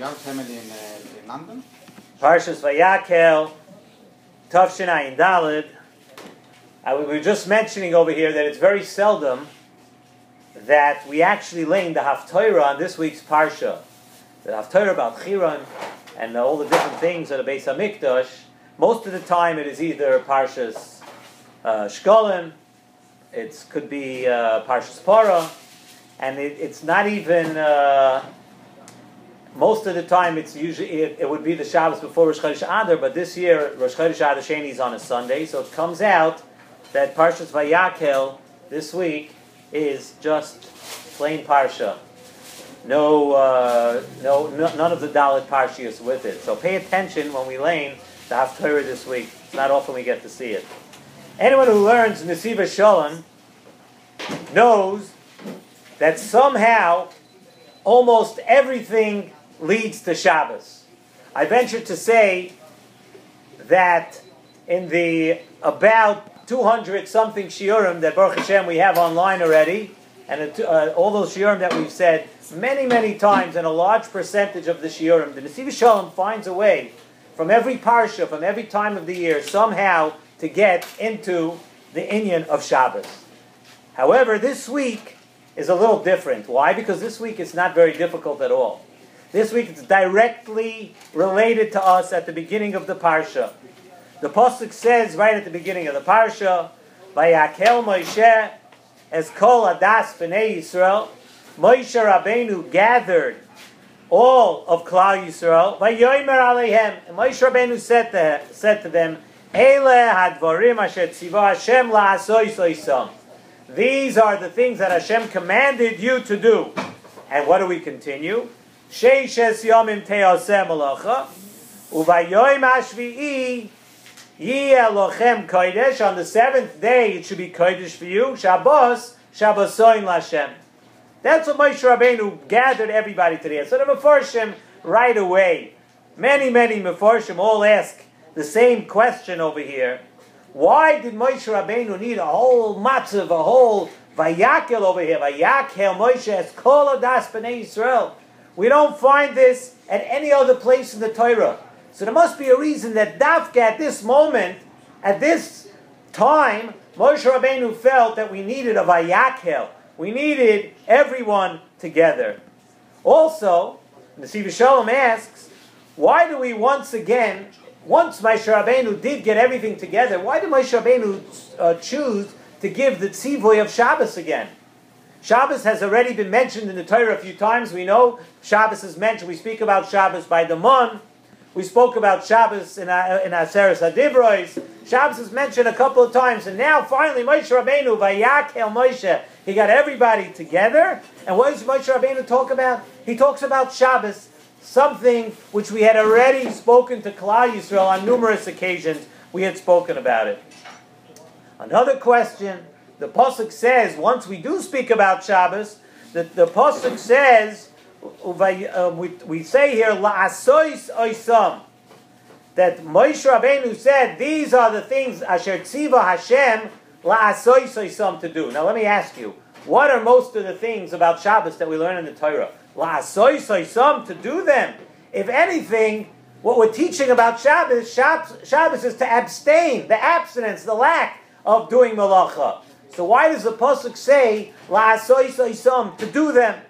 young family in London. Parshas Vayakhel, Tavshin Ayin Daled. We were just mentioning over here that it's very seldom that we actually lay the Haftorah on this week's Parsha. The Haftorah about Chiron and all the different things of the Beis HaMikdash. Most of the time it is either Parshas Shkolim, it could be Parshas Parah, and it's not even, most of the time it's usually, it would be the Shabbos before Rosh Chodesh Adar, but this year Rosh Chodesh Adar Sheni is on a Sunday, so it comes out that Parshas Vayakhel this week is just plain Parsha. None of the Dalet Parshias with it. So pay attention when we lane the Haftorah this week. It's not often we get to see it. Anyone who learns Nesivos Shalom knows that somehow almost everything leads to Shabbos. I venture to say that in the about 200 something shiurim that Baruch Hashem we have online already, and all those shiurim that we've said many times, and a large percentage of the shiurim, the Nesivos Shalom finds a way from every parsha, from every time of the year, somehow to get into the inyan of Shabbos. However, this week is a little different. Why? Because this week it's not very difficult at all. This week it's directly related to us at the beginning of the parsha. The pasuk says right at the beginning of the parsha, Vayakhel Moshe es kol adas b'nei Yisrael. Moshe Rabbeinu gathered all of Klal Yisrael. Vayomer aleihem. And Moshe Rabbeinu said to them, Eile hadvarim asher tziva Hashem la'asois oisam. These are the things that Hashem commanded you to do. And what do we continue? Sheishes yomim te'aseh malacha, uvayoim hashvi'i yeh lochem kodesh. On the seventh day, it should be kodesh for you. Shabbos, Shabbosoin l'Hashem. That's what Moshe Rabbeinu gathered everybody today. So the Mefarshim right away, many Mefarshim all ask the same question over here. Why did Moshe Rabbeinu need a whole matzav, a whole Vayakhel over here? Vayakhel Moshe es kol adas b'nei Yisrael. We don't find this at any other place in the Torah. So there must be a reason that Dafka at this moment, at this time, Moshe Rabbeinu felt that we needed a Vayakhel. We needed everyone together. Also, Nesivos Shalom asks, why do we once Moshe Rabbeinu did get everything together, why did Moshe Rabbeinu choose to give the tzivoy of Shabbos again? Shabbos has already been mentioned in the Torah a few times. We know Shabbos is mentioned. We speak about Shabbos by the Mon. We spoke about Shabbos in Aseres HaDibros. Shabbos is mentioned a couple of times. And now, finally, Moshe Rabbeinu, Vayakhel Moshe, he got everybody together. And what does Moshe Rabbeinu talk about? He talks about Shabbos, something which we had already spoken to Klal Yisrael on numerous occasions. We had spoken about it. Another question, the pasuk says, once we do speak about Shabbos, the pasuk says, we say here, la'asois oisam, that Moshe Rabbeinu said, these are the things asher tziva Hashem la'asois oisam to do. Now let me ask you, what are most of the things about Shabbos that we learn in the Torah? La'asois oisam, to do them. If anything, what we're teaching about Shabbos is to abstain, the abstinence, the lack of doing malacha. So why does the pasuk say la'asois oisam, to do them?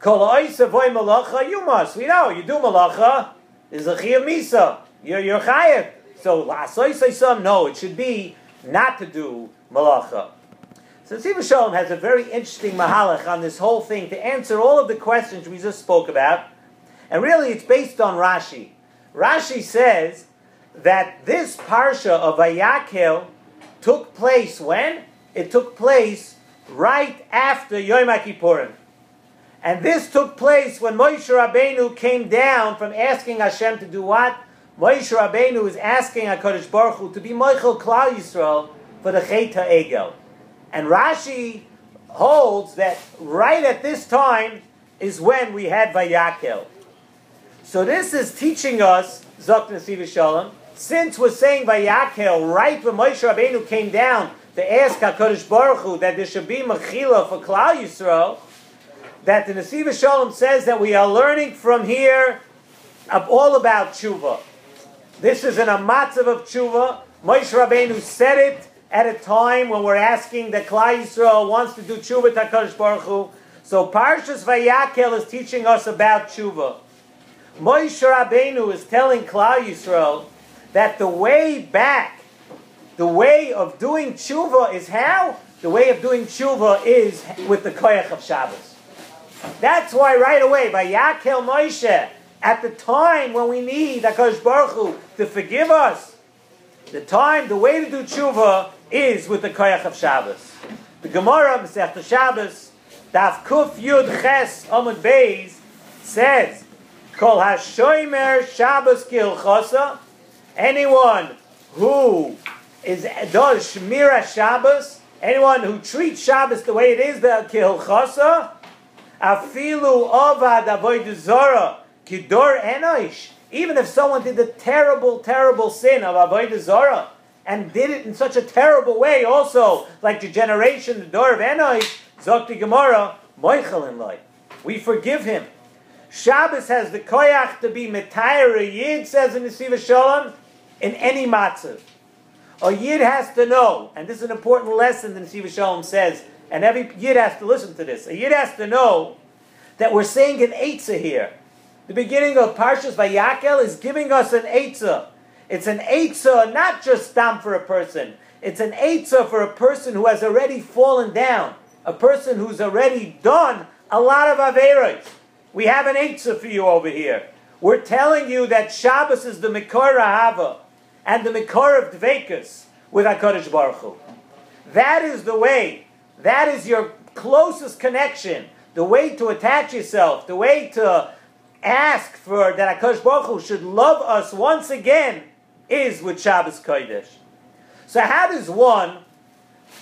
Kol oisavoy malacha, you must. We know you do malacha. Is a chiyuv misa. You're chayev. So la'asois oisam, no, it should be not to do malacha. So Nesivos Shalom has a very interesting mahalach on this whole thing to answer all of the questions we just spoke about. And really it's based on Rashi. Rashi says that this parsha of Vayakhel took place when? It took place right after Yom HaKippurim. And this took place when Moshe Rabbeinu came down from asking Hashem to do what? Moshe Rabbeinu is asking HaKadosh Baruch Hu to be Moichel Klal Yisrael for the Chet HaEgel. And Rashi holds that right at this time is when we had Vayakhel. So this is teaching us, Zok Nesivos Shalom, since we're saying Vayakhel right when Moshe Rabbeinu came down to ask HaKadosh Baruch Hu that there should be Mechila for Klal Yisrael, that the Nesivos Shalom says that we are learning from here all about tshuva. This is an amatzav of tshuva. Moshe Rabbeinu said it at a time when we're asking that Klal Yisrael wants to do tshuva to HaKadosh Baruch Hu. So Parshas Vayakhel is teaching us about tshuva. Moshe Rabbeinu is telling Klal Yisrael that the way back, the way of doing tshuva is how? The way of doing tshuva is with the koyach of Shabbos. That's why right away, Vayakhel Moshe, at the time when we need HaKadosh Baruch Hu to forgive us, the way to do tshuva is with the koyach of Shabbos. The Gemara, Masechta Shabbos, Daf Kuf Yud Ches Amud Beis, says, Kol HaShomer Shabbos Kilchosa, anyone who does Shmira Shabbos, anyone who treats Shabbos the way it is, the Kilchosa, Afilu Ovad Avodah Zorah, Kidor Enosh, even if someone did the terrible, terrible sin of Avodah Zorah, and did it in such a terrible way also, like the generation, the door of Enosh, Zokti Gemara, Moichalim Loi. We forgive him. Shabbos has the koyach to be Metayr a Yid, says in Nesivos Shalom, in any matzav. A Yid has to know, and this is an important lesson the Nesivos Shalom says, and every Yid has to listen to this. A Yid has to know that we're saying an eitzah here. The beginning of Parshas Vayakhel is giving us an eitzah. It's an eitzah not just stam for a person. It's an eitzah for a person who has already fallen down. A person who's already done a lot of averos. We have an eitzah for you over here. We're telling you that Shabbos is the Mikor Ahava and the Mikor of Dveikus with HaKadosh Baruch Hu. That is the way. That is your closest connection. The way to attach yourself. The way to ask for that HaKadosh Baruch Hu should love us once again is with Shabbos Kodesh. So how does one,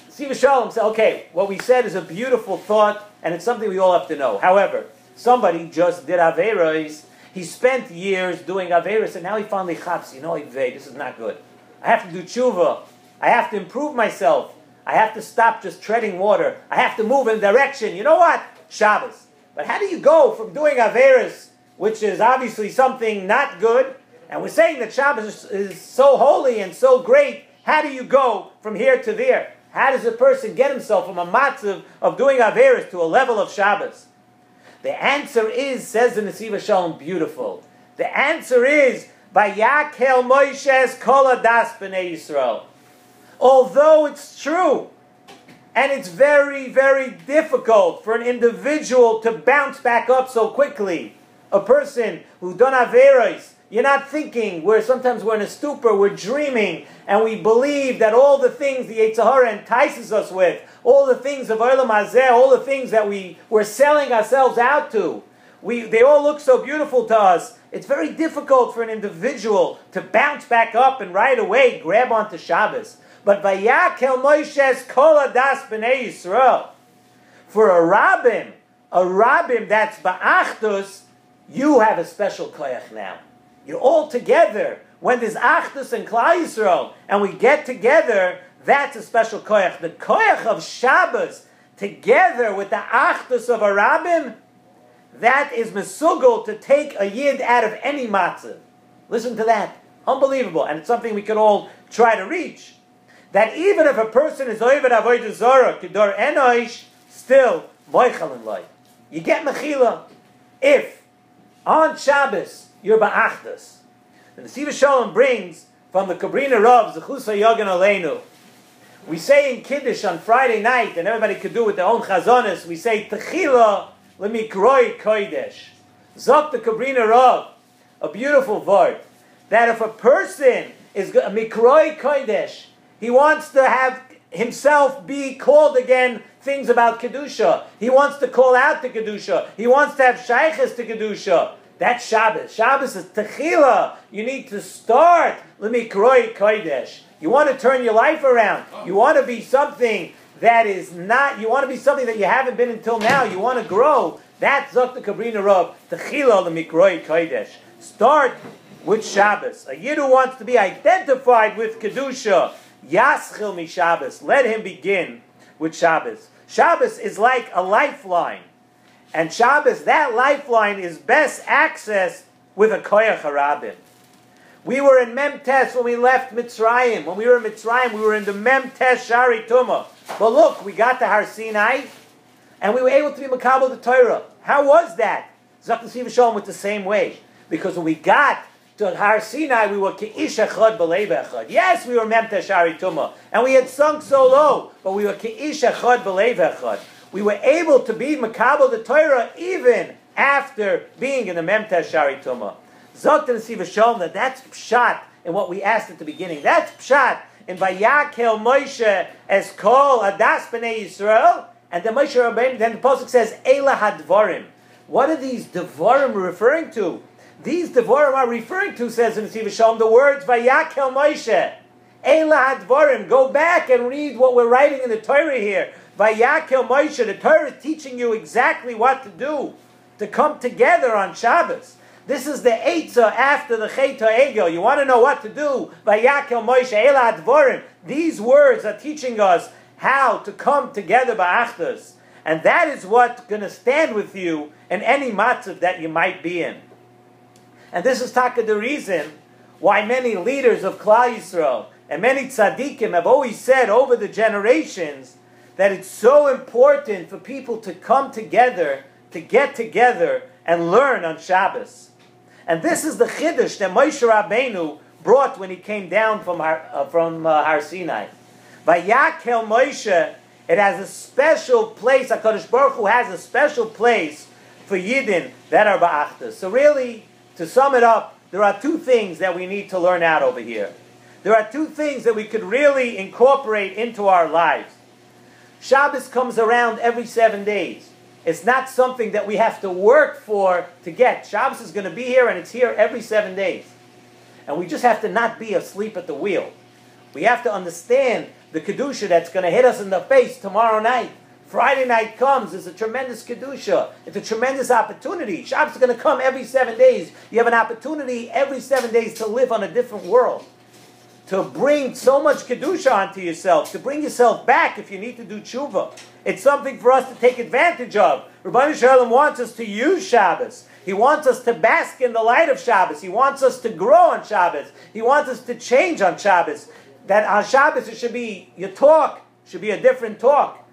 Nesivos Shalom say, okay, what we said is a beautiful thought and it's something we all have to know. However, somebody just did Averos, he spent years doing Averos and now he finally chaps, this is not good. I have to do tshuva. I have to improve myself. I have to stop just treading water. I have to move in a direction. You know what? Shabbos. But how do you go from doing Averos, which is obviously something not good, and we're saying that Shabbos is so holy and so great, how do you go from here to there? How does a person get himself from a matzav of doing Averos to a level of Shabbos? The answer is, says the Nesivos Shalom, beautiful. The answer is, Vayakhel Moshe's kol hadas b'nei Yisrael. Although it's true, and it's very, very difficult for an individual to bounce back up so quickly, a person who done Averos, you're not thinking, sometimes we're in a stupor, we're dreaming, and we believe that all the things the Yetzer Hara entices us with, all the things of Olam Hazeh, all the things that we're selling ourselves out to, they all look so beautiful to us. It's very difficult for an individual to bounce back up and right away grab onto Shabbos. But Vayakhel Moshe's kol hadas b'nei Yisrael, for a rabbim that's ba'achdus, you have a special koyach now. You're all together. When there's achdus and Klal Yisrael, and we get together, that's a special koyach. The koyach of Shabbos, together with the achdus of a rabbim, that is mesugel to take a yid out of any matzav. Listen to that. Unbelievable. And it's something we can all try to reach. That even if a person is oived avodah zorah, kidor enosh, still, moichalin loy. You get mechila if on Shabbos you're ba'achdus. The Nesivos Shalom brings from the Kabrina Rav, Zechusa Yogan Aleinu. We say in Kiddush on Friday night, and everybody could do with their own chazonis, we say, Techila lemikroi kodesh. Zok the Kabrina Rav, a beautiful word, that if a person is a mikroi kodesh, he wants to have himself be called again things about Kedusha. He wants to call out to Kedusha. He wants to have shaykhs to Kedusha. That's Shabbos. Shabbos is techila. You need to start. Lemikroi kodesh. You want to turn your life around. You want to be something that is not, you want to be something that you haven't been until now. You want to grow. That's Zok the Kabrina Rav. Techila lemikroi kodesh. Start with Shabbos. A Yid who wants to be identified with Kedusha. Yaschil mi Shabbos. Let him begin with Shabbos. Shabbos is like a lifeline. And Shabbos, that lifeline is best accessed with a koyach harabim. We were in Memtes when we left Mitzrayim. When we were in Mitzrayim, we were in the Memtes Shari Tumah. But look, we got to Har Sinai, and we were able to be Makabel the Torah. How was that? Zok Nesivos Shalom with the same way. Because when we got to Har Sinai, we were Ke'ish Echad B'Leiv Echad. Yes, we were Memtes Shari Tumah. And we had sunk so low, but we were Ke'ish Echad B'Leiv Echad. We were able to be Makabel the Torah even after being in the Memtes Shari Tumah. Zok Nesivos Shalom, that's pshat in what we asked at the beginning. That's pshat in Vayakhel Moshe as Kol Adas B'nei Yisrael. And then Moshe Rabbeinu, then the Pasuk says, Eila HaDvarim. What are these Dvarim referring to? These Dvarim are referring to, says in Nesivos Shalom, the words Vayakhel Moshe. Eila HaDvarim. Go back and read what we're writing in the Torah here. Vayakhel Moshe. The Torah is teaching you exactly what to do to come together on Shabbos. This is the Eitzah after the Chet HaEgel. You want to know what to do? Vayakhel Moshe Eila HaDvarim. These words are teaching us how to come together ba'achdus. And that is what's going to stand with you in any matzav that you might be in. And this is taka the reason why many leaders of Klal Yisrael and many tzaddikim have always said over the generations that it's so important for people to come together, to get together and learn on Shabbos. And this is the chiddush that Moshe Rabbeinu brought when he came down from Har Sinai. Vayakhel Moshe, it has a special place. HaKadosh Baruch Hu has a special place for Yidden that are ba'achdus. So really, to sum it up, there are two things that we need to learn out over here. There are two things that we could really incorporate into our lives. Shabbos comes around every 7 days. It's not something that we have to work for to get. Shabbos is going to be here, and it's here every 7 days. And we just have to not be asleep at the wheel. We have to understand the Kedusha that's going to hit us in the face tomorrow night. Friday night comes, it's a tremendous Kedusha. It's a tremendous opportunity. Shabbos is going to come every 7 days. You have an opportunity every 7 days to live on a different world. To bring so much Kedusha onto yourself. To bring yourself back if you need to do tshuva. It's something for us to take advantage of. Rabbi Shalom wants us to use Shabbos. He wants us to bask in the light of Shabbos. He wants us to grow on Shabbos. He wants us to change on Shabbos. That on Shabbos it should be, your talk should be a different talk.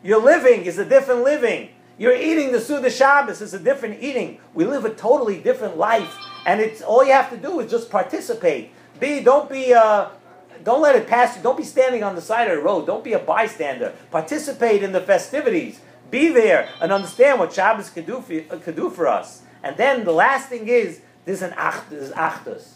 Your living is a different living. Your eating the Suda Shabbos is a different eating. We live a totally different life. And it's all you have to do is just participate. Don't let it pass you. Don't be standing on the side of the road. Don't be a bystander. Participate in the festivities. Be there and understand what Shabbos could do for us. And then the last thing is, there's achdus.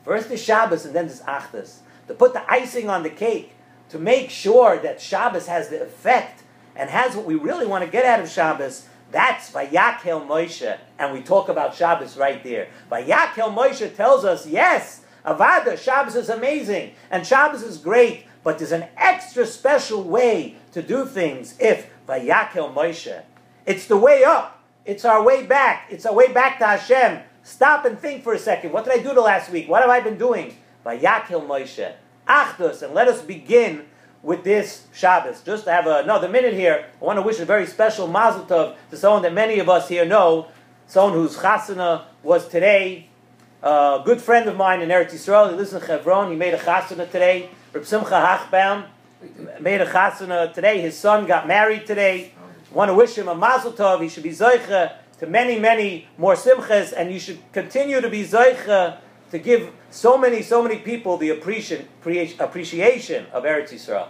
First is Shabbos and then there's achdus. To put the icing on the cake, to make sure that Shabbos has the effect and has what we really want to get out of Shabbos, that's Vayakhel Moshe. And we talk about Shabbos right there. Vayakhel Moshe tells us, yes, Avada, Shabbos is amazing, and Shabbos is great, but there's an extra special way to do things if Vayakhel Moshe. It's the way up. It's our way back. It's our way back to Hashem. Stop and think for a second. What did I do the last week? What have I been doing? Vayakhel Moshe. Achdus, and let us begin with this Shabbos. Just to have another minute here, I want to wish a very special mazel tov to someone that many of us here know, someone whose chasana was today. A good friend of mine in Eretz Yisrael, he lives in Hebron. He made a chasana today. Reb Simcha Hachbaum made a chasana today. His son got married today. I want to wish him a mazel tov. He should be zoicha to many, many more simchas, and you should continue to be zoicha to give so many people the appreciation of Eretz Yisrael.